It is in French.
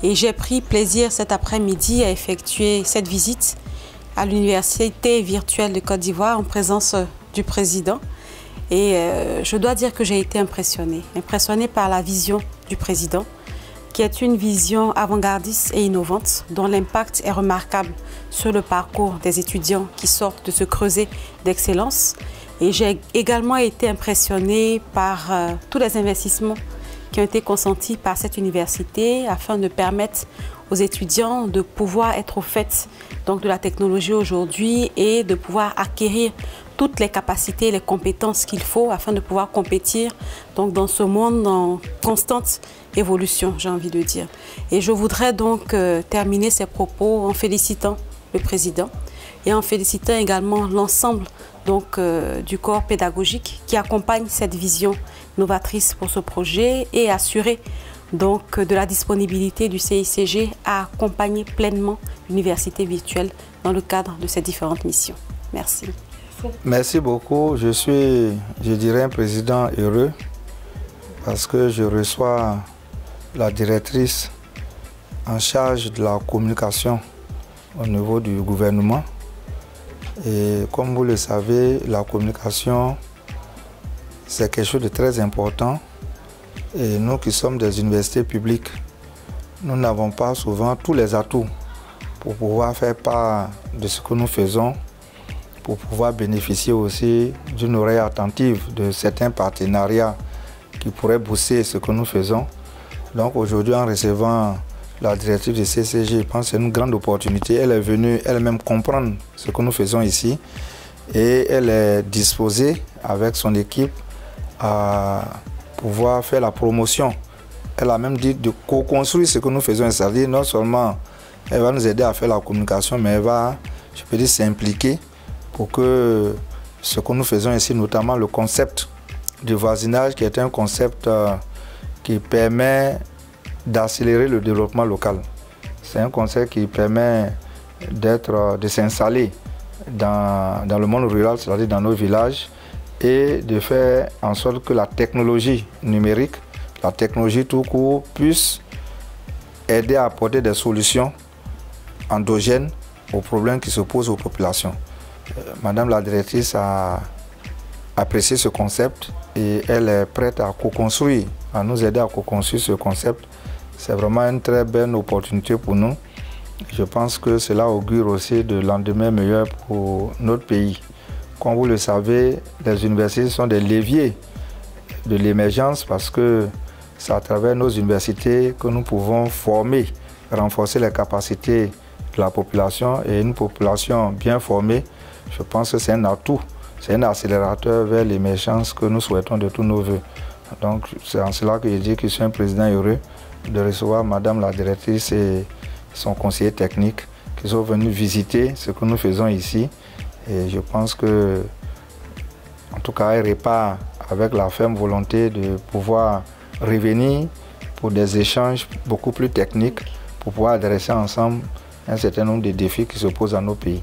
Et j'ai pris plaisir cet après-midi à effectuer cette visite à l'Université virtuelle de Côte d'Ivoire en présence du président. Et je dois dire que j'ai été impressionnée par la vision du président, qui est une vision avant-gardiste et innovante, dont l'impact est remarquable sur le parcours des étudiants qui sortent de ce creuset d'excellence. Et j'ai également été impressionnée par tous les investissements qui ont été consentis par cette université afin de permettre aux étudiants de pouvoir être au fait donc, de la technologie aujourd'hui et de pouvoir acquérir toutes les capacités, les compétences qu'il faut afin de pouvoir compétir donc, dans ce monde en constante évolution, j'ai envie de dire. Et je voudrais donc terminer ces propos en félicitant le président et en félicitant également l'ensemble donc du corps pédagogique qui accompagne cette vision novatrice pour ce projet et assurer donc de la disponibilité du CICG à accompagner pleinement l'université virtuelle dans le cadre de ces différentes missions. Merci. Merci beaucoup. Je suis, je dirais, un président heureux parce que je reçois la directrice en charge de la communication au niveau du gouvernement. Et comme vous le savez, la communication, c'est quelque chose de très important. Et nous qui sommes des universités publiques, nous n'avons pas souvent tous les atouts pour pouvoir faire part de ce que nous faisons, pour pouvoir bénéficier aussi d'une oreille attentive de certains partenariats qui pourraient booster ce que nous faisons. Donc aujourd'hui, en recevant la directrice du CCG, je pense que c'est une grande opportunité. Elle est venue elle-même comprendre ce que nous faisons ici et elle est disposée avec son équipe à pouvoir faire la promotion. Elle a même dit de co-construire ce que nous faisons, c'est-à-dire non seulement elle va nous aider à faire la communication, mais elle va, je peux dire, s'impliquer pour que ce que nous faisons ici, notamment le concept du voisinage, qui est un concept qui permet d'accélérer le développement local. C'est un concept qui permet de s'installer dans le monde rural, c'est-à-dire dans nos villages, et de faire en sorte que la technologie numérique, la technologie tout court, puisse aider à apporter des solutions endogènes aux problèmes qui se posent aux populations. Madame la directrice a apprécié ce concept et elle est prête à co-construire, à nous aider à co-construire ce concept. C'est vraiment une très bonne opportunité pour nous. Je pense que cela augure aussi de lendemain meilleur pour notre pays. Comme vous le savez, les universités sont des leviers de l'émergence parce que c'est à travers nos universités que nous pouvons former, renforcer les capacités de la population, et une population bien formée, je pense que c'est un atout, c'est un accélérateur vers l'émergence que nous souhaitons de tous nos voeux. Donc c'est en cela que je dis que je suis un président heureux de recevoir Madame la directrice et son conseiller technique qui sont venus visiter ce que nous faisons ici. Et je pense que, en tout cas, elle repart avec la ferme volonté de pouvoir revenir pour des échanges beaucoup plus techniques, pour pouvoir adresser ensemble un certain nombre de défis qui se posent à nos pays.